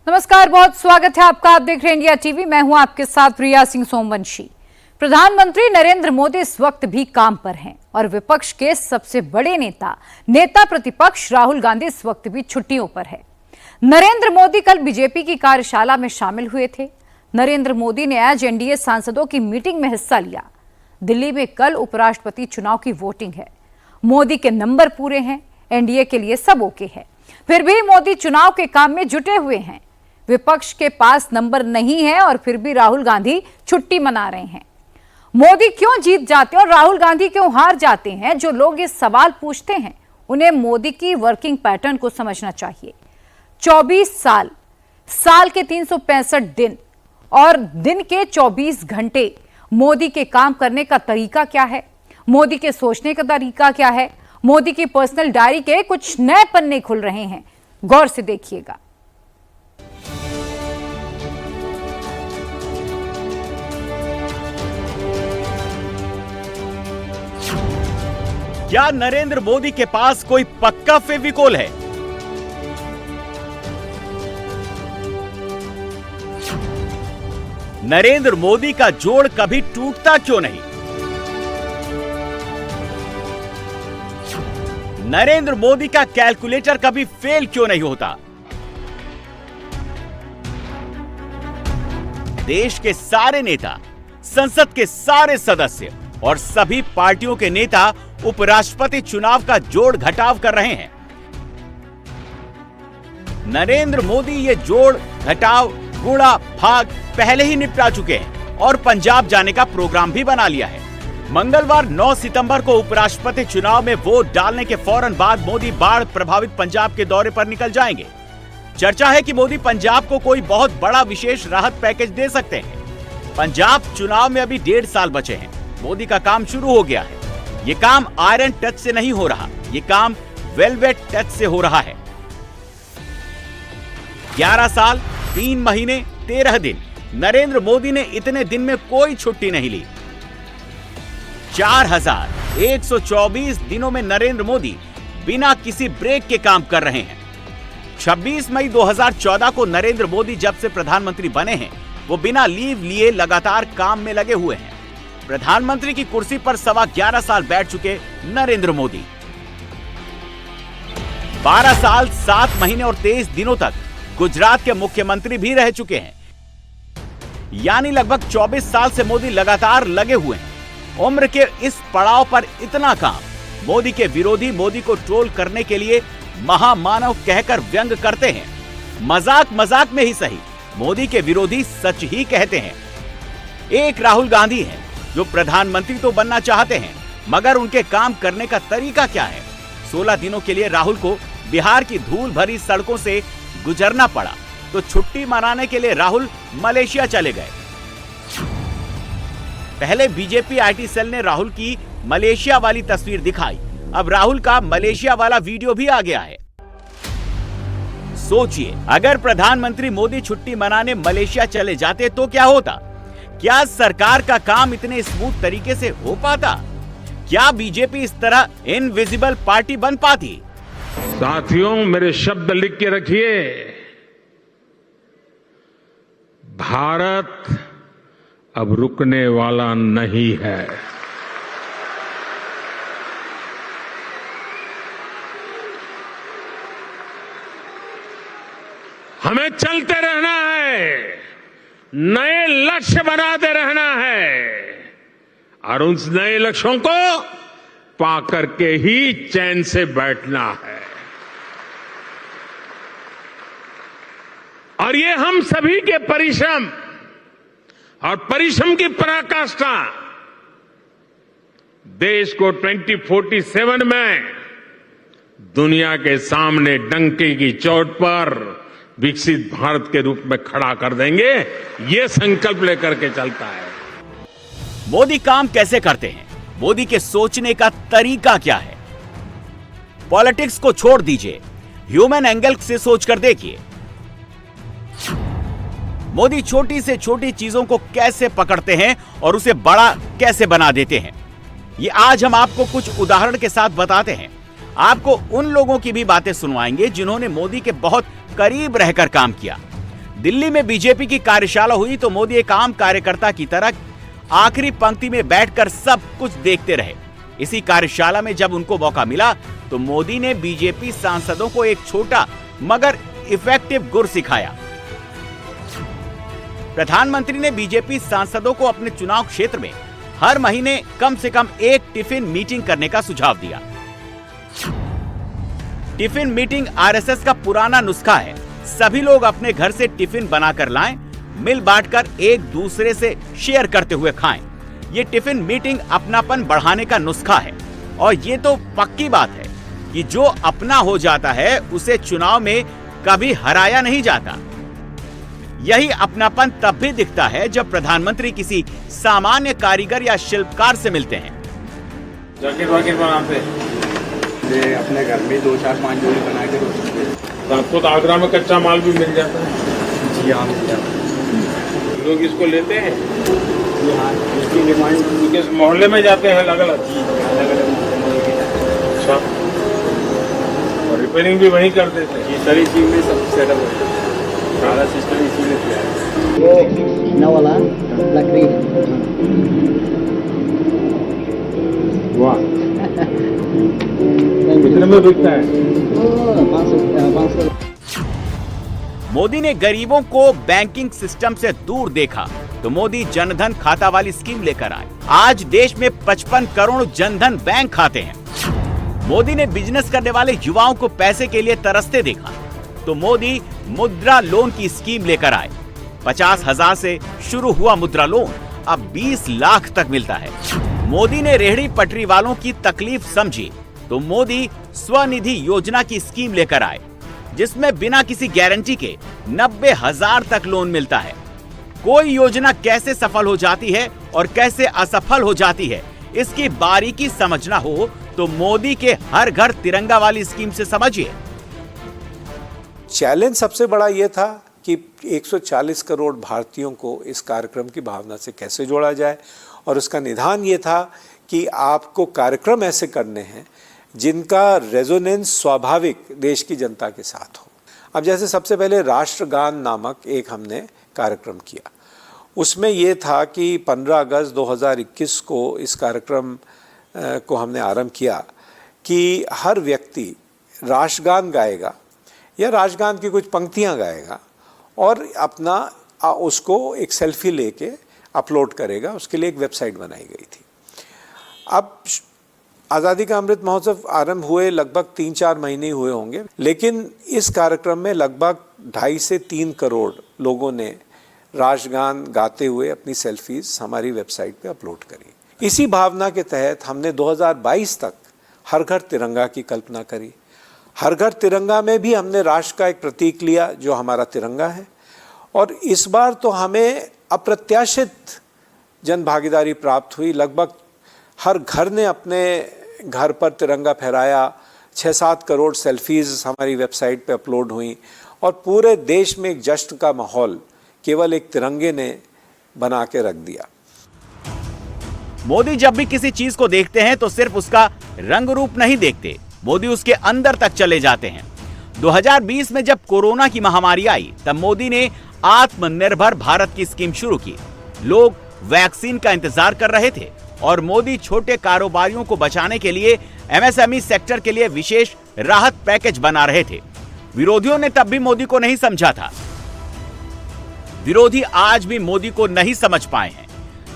नमस्कार, बहुत स्वागत है आपका। आप देख रहे हैं इंडिया टीवी। मैं हूं आपके साथ प्रिया सिंह सोमवंशी। प्रधानमंत्री नरेंद्र मोदी इस वक्त भी काम पर हैं और विपक्ष के सबसे बड़े नेता प्रतिपक्ष राहुल गांधी इस वक्त भी छुट्टियों पर है। नरेंद्र मोदी कल बीजेपी की कार्यशाला में शामिल हुए थे। नरेंद्र मोदी ने आज एनडीए सांसदों की मीटिंग में हिस्सा लिया। दिल्ली में कल उपराष्ट्रपति चुनाव की वोटिंग है। मोदी के नंबर पूरे हैं, एनडीए के लिए सब ओके है। फिर भी मोदी चुनाव के काम में जुटे हुए हैं। विपक्ष के पास नंबर नहीं है और फिर भी राहुल गांधी छुट्टी मना रहे हैं। मोदी क्यों जीत जाते हैं और राहुल गांधी क्यों हार जाते हैं? जो लोग ये सवाल पूछते हैं उन्हें मोदी की वर्किंग पैटर्न को समझना चाहिए। 24 साल के 365 दिन और दिन के 24 घंटे मोदी के काम करने का तरीका क्या है? मोदी के सोचने का तरीका क्या है? मोदी की पर्सनल डायरी के कुछ नए पन्ने खुल रहे हैं, गौर से देखिएगा। क्या नरेंद्र मोदी के पास कोई पक्का फेविकोल है? नरेंद्र मोदी का जोड़ कभी टूटता क्यों नहीं? नरेंद्र मोदी का कैलकुलेटर कभी फेल क्यों नहीं होता? देश के सारे नेता, संसद के सारे सदस्य और सभी पार्टियों के नेता उपराष्ट्रपति चुनाव का जोड़ घटाव कर रहे हैं। नरेंद्र मोदी ये जोड़ घटाव गुणा भाग पहले ही निपटा चुके हैं और पंजाब जाने का प्रोग्राम भी बना लिया है। मंगलवार 9 सितंबर को उपराष्ट्रपति चुनाव में वोट डालने के फौरन बाद मोदी बाढ़ प्रभावित पंजाब के दौरे पर निकल जाएंगे। चर्चा है कि मोदी पंजाब को कोई बहुत बड़ा विशेष राहत पैकेज दे सकते हैं। पंजाब चुनाव में अभी 1.5 साल बचे हैं। मोदी का काम शुरू हो गया है। ये काम आयरन टच से नहीं हो रहा, ये काम वेलवेट टच से हो रहा है। 11 साल 3 महीने 13 दिन नरेंद्र मोदी ने इतने दिन में कोई छुट्टी नहीं ली। 4124 दिनों में नरेंद्र मोदी बिना किसी ब्रेक के काम कर रहे हैं। 26 मई 2014 को नरेंद्र मोदी जब से प्रधानमंत्री बने हैं, वो बिना लीव लिए लगातार काम में लगे हुए हैं। प्रधानमंत्री की कुर्सी पर 11.25 साल बैठ चुके नरेंद्र मोदी 12 साल 7 महीने और 23 दिनों तक गुजरात के मुख्यमंत्री भी रह चुके हैं। यानी लगभग 24 साल से मोदी लगातार लगे हुए हैं। उम्र के इस पड़ाव पर इतना काम मोदी के विरोधी मोदी को ट्रोल करने के लिए महामानव कहकर व्यंग करते हैं। मजाक मजाक में ही सही, मोदी के विरोधी सच ही कहते हैं। एक राहुल गांधी हैं जो प्रधानमंत्री तो बनना चाहते हैं, मगर उनके काम करने का तरीका क्या है? 16 दिनों के लिए राहुल को बिहार की धूल भरी सड़कों से गुजरना पड़ा तो छुट्टी मनाने के लिए राहुल मलेशिया चले गए। पहले बीजेपी आईटी सेल ने राहुल की मलेशिया वाली तस्वीर दिखाई, अब राहुल का मलेशिया वाला वीडियो भी आ गया है। सोचिए, अगर प्रधानमंत्री मोदी छुट्टी मनाने मलेशिया चले जाते तो क्या होता? क्या सरकार का काम इतने स्मूथ तरीके से हो पाता? क्या बीजेपी इस तरह इनविजिबल पार्टी बन पाती? साथियों, मेरे शब्द लिख के रखिए। भारत अब रुकने वाला नहीं है। हमें चलते रहना है, नए लक्ष्य बनाते रहना है और उन नए लक्ष्यों को पाकर के ही चैन से बैठना है। और ये हम सभी के परिश्रम और परिश्रम की पराकाष्ठा देश को 2047 में दुनिया के सामने डंके की चोट पर विकसित भारत के रूप में खड़ा कर देंगे, ये संकल्प लेकर के चलता है। मोदी काम कैसे करते हैं? मोदी के सोचने का तरीका क्या है? पॉलिटिक्स को छोड़ दीजिए, ह्यूमन एंगल से सोचकर देखिए। मोदी छोटी से छोटी चीजों को कैसे पकड़ते हैं और उसे बड़ा कैसे बना देते हैं, ये आज हम आपको कुछ उदाहरण के साथ बताते हैं। आपको उन लोगों की भी बातें सुनवाएंगे जिन्होंने मोदी के बहुत करीब रहकर काम किया। दिल्ली में बीजेपी की कार्यशाला हुई तो मोदी एक आम कार्यकर्ता की तरह आखिरी पंक्ति में बैठकर सब कुछ देखते रहे। इसी कार्यशाला में जब उनको मौका मिला तो मोदी ने बीजेपी सांसदों को एक छोटा मगर इफेक्टिव गुर सिखाया। प्रधानमंत्री ने बीजेपी सांसदों को अपने चुनाव क्षेत्र में हर महीने कम से कम एक टिफिन मीटिंग करने का सुझाव दिया। टिफिन मीटिंग आरएसएस का पुराना नुस्खा है। सभी लोग अपने घर से टिफिन बनाकर लाएं, मिल बांटकर एक दूसरे से शेयर करते हुए खाएं। ये टिफिन मीटिंग अपनापन बढ़ाने का नुस्खा है और ये तो पक्की बात है कि जो अपना हो जाता है उसे चुनाव में कभी हराया नहीं जाता। यही अपनापन तब भी दिखता है जब प्रधानमंत्री किसी सामान्य कारीगर या शिल्पकार से मिलते हैं। जैकेट वैकेट बनाते अपने घर में 2 4 5 जोड़ी बना के आपको तो आगरा में कच्चा माल भी मिल जाता है। जी हाँ, मिल जाता है। लोग इसको लेते हैं। हाँ, इसकी डिमांड क्योंकि इस मोहल्ले में जाते हैं अलग अलग। अच्छा, और रिपेयरिंग भी वहीं कर देते हैं। ये सारी चीज में सब सेटअप होता है, सारा सिस्टम इसीलिए किया है। वो नौ वाला लकड़ी वाह, कितने में बिकता है? 500। मोदी ने गरीबों को बैंकिंग सिस्टम से दूर देखा तो मोदी जनधन खाता वाली स्कीम लेकर आए। आज देश में 55 करोड़ जनधन बैंक खाते हैं। मोदी ने बिजनेस करने वाले युवाओं को पैसे के लिए तरसते देखा तो मोदी मुद्रा लोन की स्कीम लेकर आए। 50,000 से शुरू हुआ मुद्रा लोन अब 20 लाख तक मिलता है। मोदी ने रेहड़ी पटरी वालों की तकलीफ समझी तो मोदी स्वनिधि योजना की स्कीम लेकर आए, जिसमें बिना किसी गारंटी के 90,000 तक लोन मिलता है। कोई योजना कैसे सफल हो जाती है और कैसे असफल हो जाती है, इसकी बारीकी समझना हो तो मोदी के हर घर तिरंगा वाली स्कीम से समझिए। चैलेंज सबसे बड़ा यह था कि 140 करोड़ भारतीयों को इस कार्यक्रम की भावना से कैसे जोड़ा जाए, और उसका निदान ये था कि आपको कार्यक्रम ऐसे करने हैं जिनका रेजोनेंस स्वाभाविक देश की जनता के साथ हो। अब जैसे सबसे पहले राष्ट्रगान नामक एक हमने कार्यक्रम किया। उसमें यह था कि 15 अगस्त 2021 को इस कार्यक्रम को हमने आरंभ किया कि हर व्यक्ति राष्ट्रगान गाएगा या राष्ट्रगान की कुछ पंक्तियां गाएगा और अपना उसको एक सेल्फी लेके अपलोड करेगा। उसके लिए एक वेबसाइट बनाई गई थी। अब आज़ादी का अमृत महोत्सव आरंभ हुए लगभग 3-4 महीने हुए होंगे, लेकिन इस कार्यक्रम में लगभग 2.5 से 3 करोड़ लोगों ने राष्ट्रगान गाते हुए अपनी सेल्फीज हमारी वेबसाइट पे अपलोड करी। इसी भावना के तहत हमने 2022 तक हर घर तिरंगा की कल्पना करी। हर घर तिरंगा में भी हमने राष्ट्र का एक प्रतीक लिया जो हमारा तिरंगा है, और इस बार तो हमें अप्रत्याशित जन भागीदारी प्राप्त हुई। लगभग हर घर ने अपने घर पर तिरंगा फहराया। 6-7 करोड़ सेल्फीज हमारी वेबसाइट पे अपलोड हुई और पूरे देश में एक जश्न का माहौल केवल एक तिरंगे ने बना के रख दिया। मोदी जब भी किसी चीज को देखते हैं तो सिर्फ उसका रंग रूप नहीं देखते, मोदी उसके अंदर तक चले जाते हैं। 2020 में जब कोरोना की महामारी आई तब मोदी ने आत्मनिर्भर भारत की स्कीम शुरू की। लोग वैक्सीन का इंतजार कर रहे थे और मोदी छोटे कारोबारियों को बचाने के लिए एमएसएमई सेक्टर के लिए विशेष राहत पैकेज बना रहे थे। विरोधियों ने तब भी मोदी को नहीं समझा था। विरोधी आज भी मोदी को नहीं समझ पाए हैं।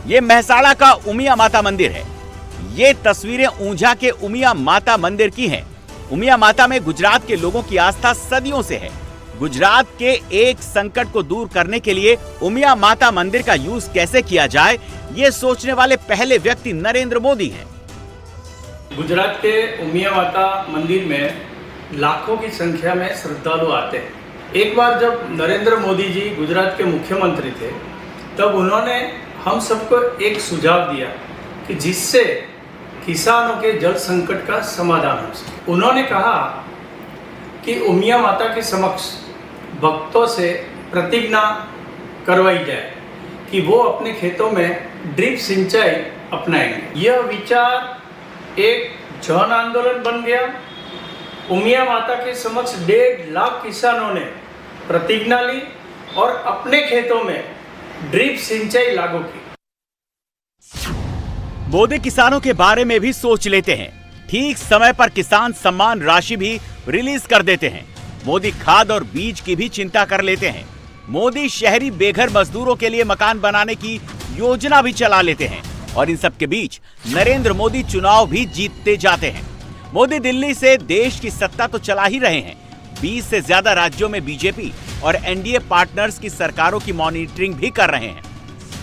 ये महसाड़ा का उमिया माता मंदिर है। ये तस्वीरें ऊंझा के उमिया माता मंदिर की हैं। उमिया माता में गुजरात के लोगों की आस्था सदियों से है। गुजरात के एक संकट को दूर करने के लिए उमिया माता मंदिर का यूज कैसे किया जाए, ये सोचने वाले पहले व्यक्ति नरेंद्र मोदी हैं। गुजरात के उमिया माता मंदिर में लाखों की संख्या में श्रद्धालु आते हैं। एक बार जब नरेंद्र मोदी जी गुजरात के मुख्यमंत्री थे तब उन्होंने हम सबको एक सुझाव दिया कि जिससे किसानों के जल संकट का समाधान हो सके। उन्होंने कहा कि उमिया माता के समक्ष भक्तों से प्रतिज्ञा करवाई जाए कि वो अपने खेतों में ड्रिप सिंचाई अपनाएंगे। यह विचार एक जन आंदोलन बन गया। उमिया माता के समक्ष 1.5 लाख किसानों ने प्रतिज्ञा ली और अपने खेतों में ड्रिप सिंचाई लागू की। मोदी किसानों के बारे में भी सोच लेते हैं। ठीक समय पर किसान सम्मान राशि भी रिलीज कर देते हैं। मोदी खाद और बीज की भी चिंता कर लेते हैं। मोदी शहरी बेघर मजदूरों के लिए मकान बनाने की योजना भी चला लेते हैं। और इन सब के बीच नरेंद्र मोदी चुनाव भी जीतते जाते हैं। मोदी दिल्ली से देश की सत्ता तो चला ही रहे हैं, 20 से ज्यादा राज्यों में बीजेपी और एनडीए पार्टनर्स की सरकारों की मॉनिटरिंग भी कर रहे हैं।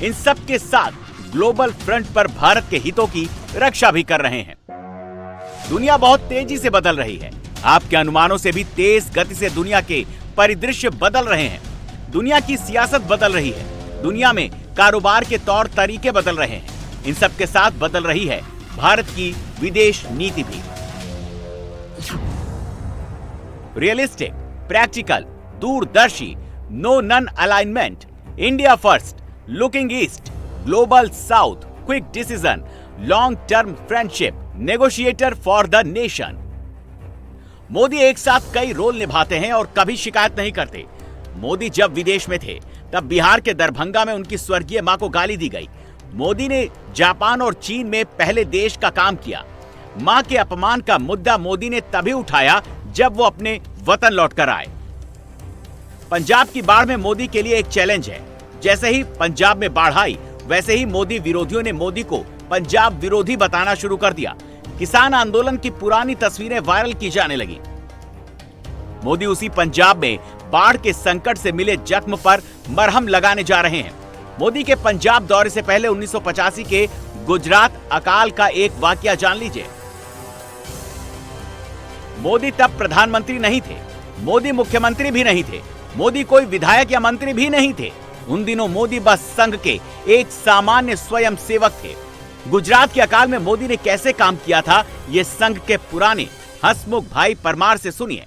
इन सब के साथ ग्लोबल फ्रंट पर भारत के हितों की रक्षा भी कर रहे हैं। दुनिया बहुत तेजी से बदल रही है। आपके अनुमानों से भी तेज गति से दुनिया के परिदृश्य बदल रहे हैं। दुनिया की सियासत बदल रही है। दुनिया में कारोबार के तौर तरीके बदल रहे हैं। इन सब के साथ बदल रही है भारत की विदेश नीति भी। रियलिस्टिक, प्रैक्टिकल, दूरदर्शी, no non alignment, India first, looking east, global south, quick decision, long term friendship, negotiator for the nation. Modi एक साथ कई रोल निभाते हैं और कभी शिकायत नहीं करते। मोदी जब विदेश में थे तब बिहार के दरभंगा में उनकी स्वर्गीय मां को गाली दी गई। मोदी ने जापान और चीन में पहले देश का काम किया। मां के अपमान का मुद्दा मोदी ने तभी उठाया जब वो अपने वतन लौटकर आए। पंजाब की बाढ़ में मोदी के लिए एक चैलेंज है। जैसे ही पंजाब में बाढ़ आई, वैसे ही मोदी विरोधियों ने मोदी को पंजाब विरोधी बताना शुरू कर दिया। किसान आंदोलन की पुरानी तस्वीरें वायरल की जाने लगी। मोदी उसी पंजाब में बाढ़ के संकट से मिले जख्म पर मरहम लगाने जा रहे हैं। मोदी के पंजाब दौरे से पहले 1985 के गुजरात अकाल का एक वाकया जान लीजिए। मोदी तब प्रधानमंत्री नहीं थे, मोदी मुख्यमंत्री भी नहीं थे, मोदी कोई विधायक या मंत्री भी नहीं थे। उन दिनों मोदी बस संघ के एक सामान्य स्वयं सेवक थे। गुजरात के अकाल में मोदी ने कैसे काम किया था, ये संघ के पुराने हसमुख भाई परमार से सुनिए।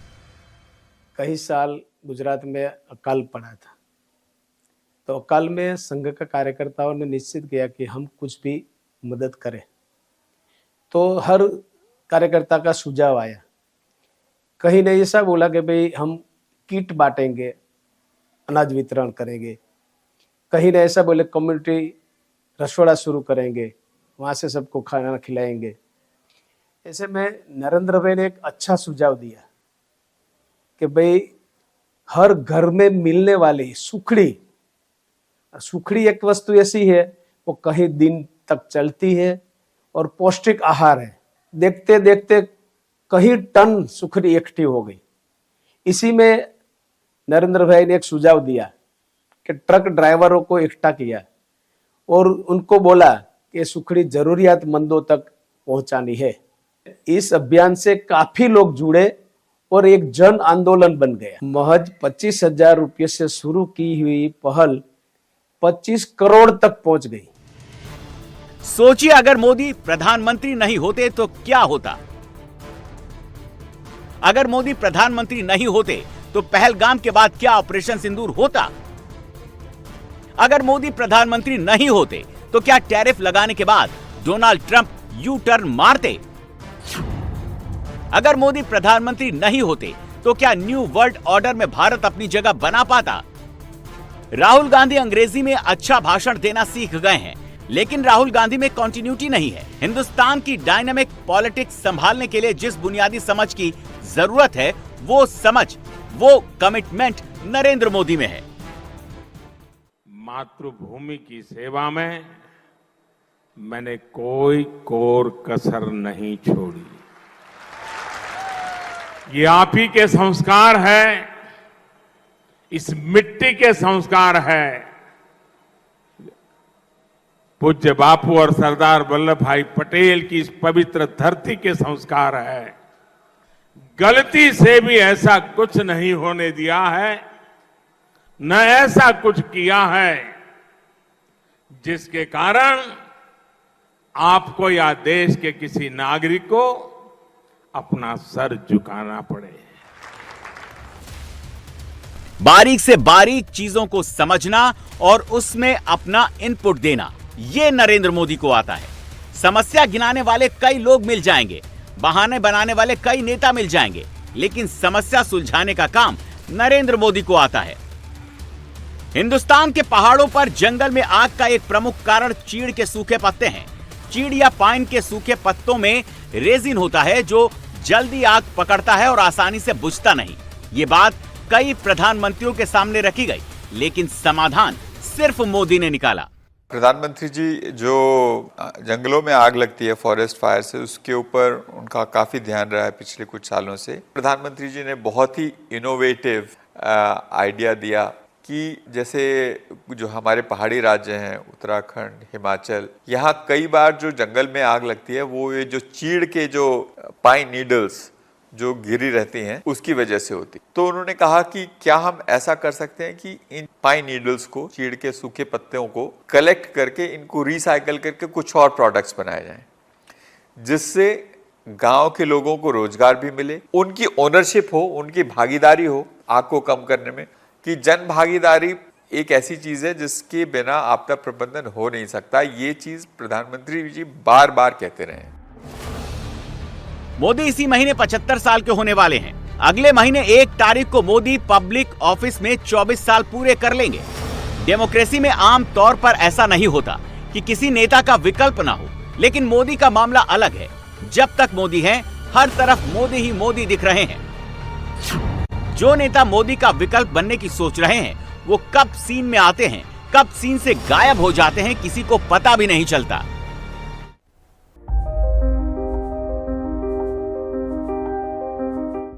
कई साल गुजरात में अकाल पड़ा था, तो अकाल में संघ का कार्यकर्ताओं ने निश्चित किया कि हम कुछ भी मदद करें। तो हर कार्यकर्ता का सुझाव आया। कहीं ने ऐसा बोला कि भाई हम किट बांटेंगे, अनाज वितरण करेंगे। कहीं ने ऐसा बोले कम्युनिटी रसोड़ा शुरू करेंगे, वहाँ से सबको खाना खिलाएंगे। ऐसे में नरेंद्र भाई ने एक अच्छा सुझाव दिया कि भाई हर घर में मिलने वाली सुखड़ी एक वस्तु ऐसी है वो कहीं दिन तक चलती है और पौष्टिक आहार है। देखते देखते कहीं टन सुखड़ी इकट्ठी हो गई। इसी में नरेंद्र भाई ने एक सुझाव दिया कि ट्रक ड्राइवरों को इकट्ठा किया और उनको बोला कि सुखड़ी जरूरियातमंदों तक पहुंचानी है। इस अभियान से काफी लोग जुड़े और एक जन आंदोलन बन गया। महज 25,000 रुपये से शुरू की हुई पहल 25 करोड़ तक पहुंच गई। सोचिए, अगर मोदी प्रधानमंत्री नहीं होते तो क्या होता? अगर मोदी प्रधानमंत्री नहीं होते तो पहलगाम के बाद क्या ऑपरेशन सिंदूर होता? अगर मोदी प्रधानमंत्री नहीं होते तो क्या टैरिफ लगाने के बाद डोनाल्ड ट्रंप यू टर्न मारते? अगर मोदी प्रधानमंत्री नहीं होते तो क्या न्यू वर्ल्ड ऑर्डर में भारत अपनी जगह बना पाता? राहुल गांधी अंग्रेजी में अच्छा भाषण देना सीख गए हैं, लेकिन राहुल गांधी में कंटिन्यूटी नहीं है। हिंदुस्तान की डायनामिक पॉलिटिक्स संभालने के लिए जिस बुनियादी समझ की जरूरत है, वो समझ, वो कमिटमेंट नरेंद्र मोदी में है। मातृभूमि की सेवा में मैंने कोई कोर कसर नहीं छोड़ी। ये आप ही के संस्कार है, इस मिट्टी के संस्कार है। पूज्य बापू और सरदार वल्लभ भाई पटेल की इस पवित्र धरती के संस्कार है। गलती से भी ऐसा कुछ नहीं होने दिया है, न ऐसा कुछ किया है जिसके कारण आपको या देश के किसी नागरिक को अपना सर झुकाना पड़े। बारीक से बारीक चीजों को समझना और उसमें अपना इनपुट देना, ये नरेंद्र मोदी को आता है। समस्या गिनाने वाले कई लोग मिल जाएंगे, बहाने बनाने वाले कई नेता मिल जाएंगे, लेकिन समस्या सुलझाने का काम नरेंद्र मोदी को आता है। हिंदुस्तान के पहाड़ों पर जंगल में आग का एक प्रमुख कारण चीड़ के सूखे पत्ते हैं। चीड़ या पाइन के सूखे पत्तों में रेजिन होता है जो जल्दी आग पकड़ता है और आसानी से बुझता नहीं। ये बात कई प्रधानमंत्रियों के सामने रखी गई, लेकिन समाधान सिर्फ मोदी ने निकाला। प्रधानमंत्री जी जो जंगलों में आग लगती है फॉरेस्ट फायर से, उसके ऊपर उनका काफ़ी ध्यान रहा है पिछले कुछ सालों से। प्रधानमंत्री जी ने बहुत ही इनोवेटिव आइडिया दिया कि जैसे जो हमारे पहाड़ी राज्य हैं उत्तराखंड, हिमाचल, यहाँ कई बार जो जंगल में आग लगती है वो ये जो चीड़ के जो पाइन नीडल्स जो गिरी रहती हैं उसकी वजह से होती। तो उन्होंने कहा कि क्या हम ऐसा कर सकते हैं कि इन पाइन नीडल्स को, चीड़ के सूखे पत्तों को कलेक्ट करके इनको रिसाइकल करके कुछ और प्रोडक्ट्स बनाए जाएं, जिससे गांव के लोगों को रोजगार भी मिले, उनकी ओनरशिप हो, उनकी भागीदारी हो आग को कम करने में। कि जन भागीदारी एक ऐसी चीज है जिसके बिना आपदा प्रबंधन हो नहीं सकता। ये चीज प्रधानमंत्री जी बार बार कहते रहे हैं। मोदी इसी महीने 75 साल के होने वाले हैं। अगले महीने 1 तारीख को मोदी पब्लिक ऑफिस में 24 साल पूरे कर लेंगे। डेमोक्रेसी में आम तौर पर ऐसा नहीं होता कि किसी नेता का विकल्प ना हो, लेकिन मोदी का मामला अलग है। जब तक मोदी हैं, हर तरफ मोदी ही मोदी दिख रहे हैं। जो नेता मोदी का विकल्प बनने की सोच रहे हैं वो कब सीन में आते हैं, कब सीन से गायब हो जाते हैं, किसी को पता भी नहीं चलता।